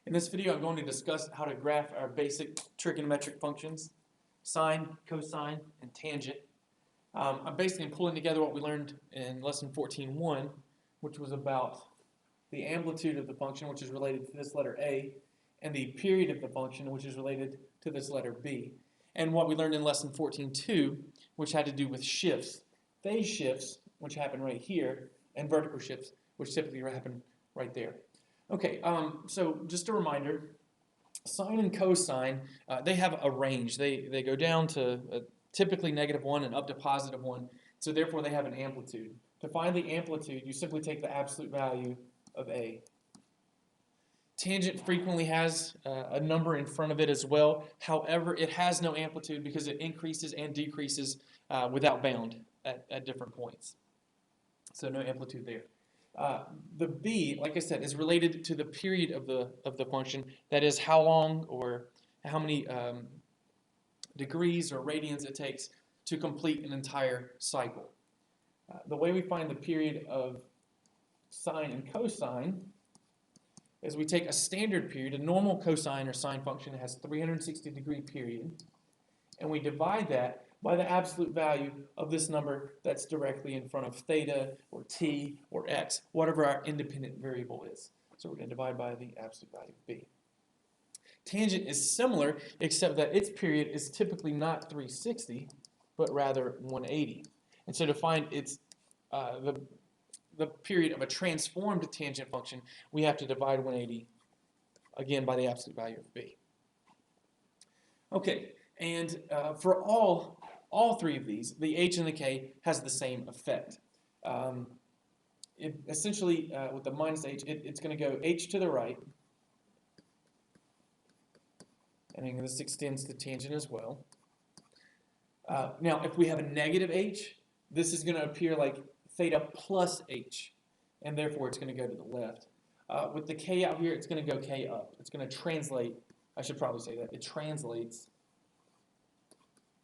In this video, I'm going to discuss how to graph our basic trigonometric functions, sine, cosine, and tangent. I'm basically pulling together what we learned in lesson 14.1, which was about the amplitude of the function, which is related to this letter A, and the period of the function, which is related to this letter B. And what we learned in lesson 14.2, which had to do with shifts, phase shifts, which happen right here, and vertical shifts, which typically happen right there. Okay, so just a reminder, sine and cosine, they have a range. They go down to typically -1 and up to +1, so therefore they have an amplitude. To find the amplitude, you simply take the absolute value of A. Tangent frequently has a number in front of it as well. However, it has no amplitude because it increases and decreases without bound at different points. So no amplitude there. The B, like I said, is related to the period of the function. That is how long or how many degrees or radians it takes to complete an entire cycle. The way we find the period of sine and cosine is we take a standard period, a normal cosine or sine function has 360-degree period, and we divide that by the absolute value of this number that's directly in front of theta or t or x, whatever our independent variable is. So we're going to divide by the absolute value of b. Tangent is similar, except that its period is typically not 360, but rather 180. And so to find its the period of a transformed tangent function, we have to divide 180 again by the absolute value of b. Okay, and for all three of these, the h and the k has the same effect. Essentially, with the minus h, it's going to go h to the right, and then this extends to tangent as well. Now, if we have a negative h, this is going to appear like theta plus h, and therefore it's going to go to the left. With the k out here, it's going to go k up. It's going to translate, I should probably say that, it translates.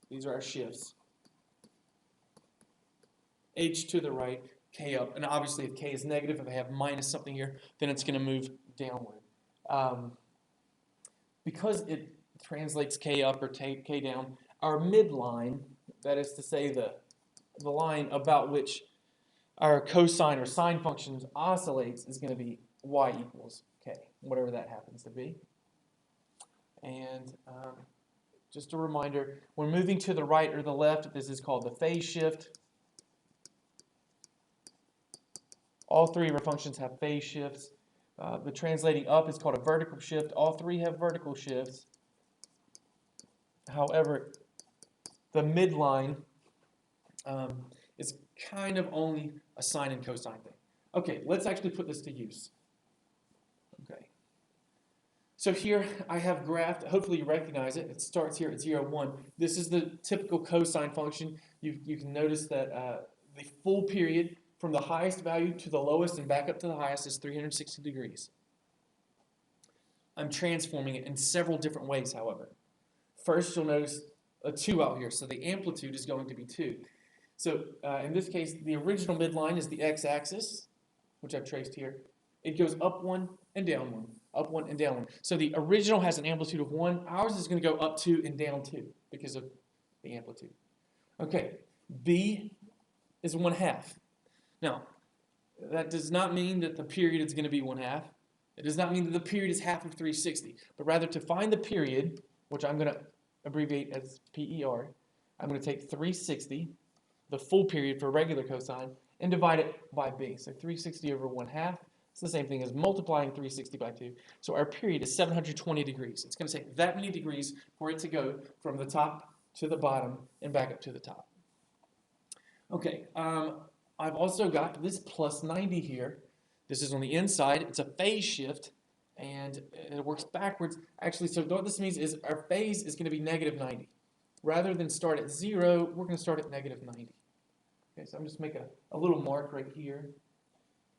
These are our shifts. H to the right, k up. And obviously if k is negative, if I have minus something here, then it's going to move downward. Because it translates k up or k down, our midline, that is to say the line about which our cosine or sine functions oscillates, is going to be y equals k, whatever that happens to be. And just a reminder, when moving to the right or the left, this is called the phase shift. All three of our functions have phase shifts. The translating up is called a vertical shift. All three have vertical shifts. However, the midline is kind of only a sine and cosine thing. Okay, let's actually put this to use. Okay. So here I have graphed, hopefully you recognize it. It starts here at 0, 1. This is the typical cosine function. You can notice that the full period from the highest value to the lowest and back up to the highest is 360 degrees. I'm transforming it in several different ways, however. First, you'll notice a 2 out here, so the amplitude is going to be 2. So in this case, the original midline is the x-axis, which I've traced here. It goes up 1 and down 1, up 1 and down 1. So the original has an amplitude of 1. Ours is going to go up 2 and down 2 because of the amplitude. Okay, b is 1/2. Now, that does not mean that the period is going to be 1/2. It does not mean that the period is half of 360, but rather to find the period, which I'm going to abbreviate as PER, I'm going to take 360, the full period for regular cosine, and divide it by b. So 360 over 1/2. It's the same thing as multiplying 360 by 2. So our period is 720 degrees. It's going to take that many degrees for it to go from the top to the bottom and back up to the top. Okay, I've also got this plus 90 here. This is on the inside. It's a phase shift, and it works backwards. Actually, so what this means is our phase is going to be -90. Rather than start at 0, we're going to start at -90. Okay, so I'm just making a little mark right here.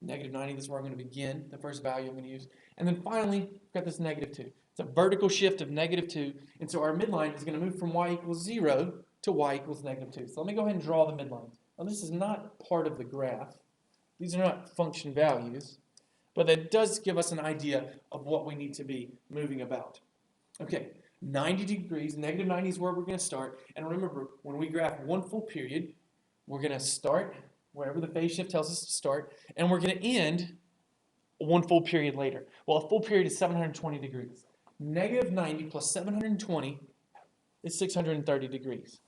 -90, this is where I'm going to begin, the first value I'm going to use. And then finally, we've got this -2. It's a vertical shift of -2, and so our midline is going to move from y equals 0 to y equals -2. So let me go ahead and draw the midline. Now this is not part of the graph. These are not function values, but that does give us an idea of what we need to be moving about. Okay, 90 degrees, negative 90 is where we're going to start. And remember, when we graph one full period, we're going to start wherever the phase shift tells us to start, and we're going to end one full period later. Well, a full period is 720 degrees. Negative 90 plus 720 is 630 degrees.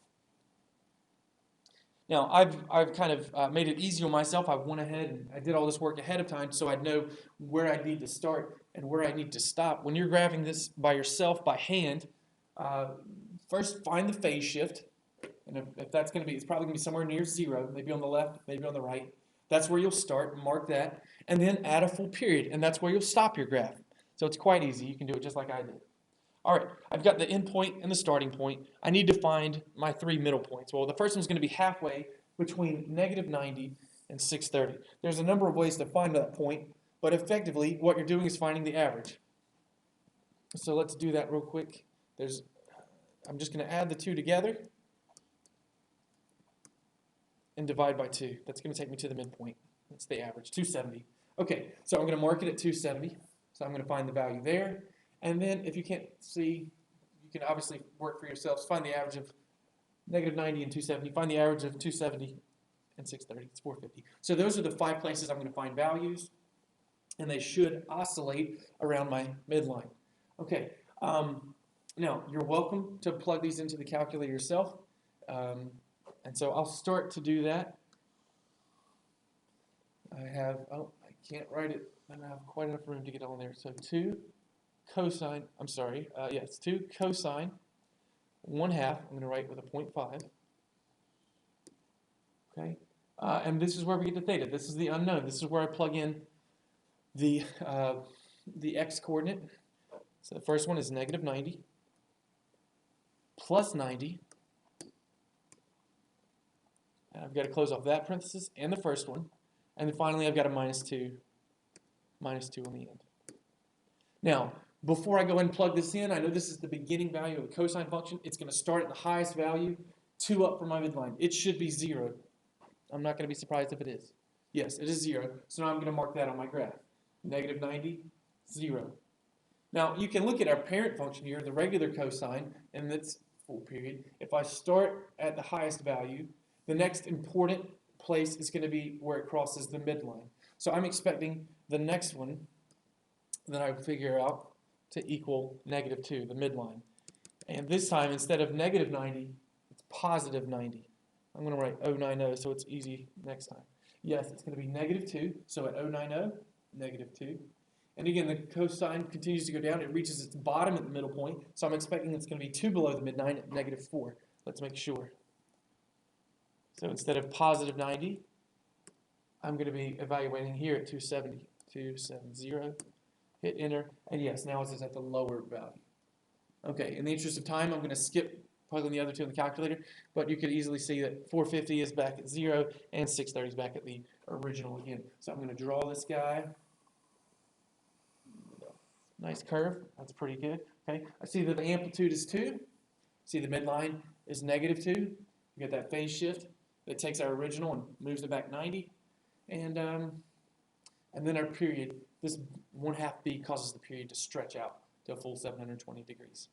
Now, I've kind of made it easy on myself. I went ahead and I did all this work ahead of time so I'd know where I need to start and where I need to stop. When you're graphing this by yourself, by hand, first find the phase shift. And if that's going to be, it's probably going to be somewhere near 0, maybe on the left, maybe on the right. That's where you'll start, mark that, and then add a full period, and that's where you'll stop your graph. So it's quite easy. You can do it just like I did. All right, I've got the end point and the starting point. I need to find my 3 middle points. Well, the first one's going to be halfway between negative 90 and 630. There's a number of ways to find that point, but effectively what you're doing is finding the average. So let's do that real quick. I'm just going to add the 2 together and divide by 2. That's going to take me to the midpoint. That's the average, 270. Okay, so I'm going to mark it at 270. So I'm going to find the value there. And then if you can't see, you can obviously work for yourselves. Find the average of negative 90 and 270. Find the average of 270 and 630. It's 450. So those are the 5 places I'm going to find values. And they should oscillate around my midline. Okay, now you're welcome to plug these into the calculator yourself. And so I'll start to do that. I can't write it. I don't have quite enough room to get on there. So 2 cosine, it's 2 cosine 1/2. I'm going to write with a 0.5. Okay, and this is where we get to theta. This is the unknown. This is where I plug in the x coordinate. So the first one is negative 90 plus 90. And I've got to close off that parenthesis and the first one. And then finally I've got a minus 2 on the end. Now, before I go ahead and plug this in, I know this is the beginning value of the cosine function. It's going to start at the highest value, 2 up from my midline. It should be 0. I'm not going to be surprised if it is. Yes, it is 0. So now I'm going to mark that on my graph. Negative 90, 0. Now, you can look at our parent function here, the regular cosine, and that's full period. If I start at the highest value, the next important place is going to be where it crosses the midline. So I'm expecting the next one that I figure out to equal negative 2, the midline. And this time, instead of negative 90, it's positive 90. I'm going to write 090 so it's easy next time. Yes, it's going to be negative 2, so at 090, negative 2. And again, the cosine continues to go down. It reaches its bottom at the middle point, so I'm expecting it's going to be 2 below the midline at negative 4. Let's make sure. So instead of positive 90, I'm going to be evaluating here at 270. 270. Hit enter, and yes, now it's at the lower value. Okay, in the interest of time, I'm going to skip plugging the other 2 in the calculator, but you could easily see that 450 is back at 0 and 630 is back at the original again. So I'm going to draw this guy. Nice curve. That's pretty good. Okay, I see that the amplitude is 2. See the midline is negative 2. You get that phase shift that takes our original and moves it back 90, and then our period. This 1/2 B causes the period to stretch out to a full 720 degrees.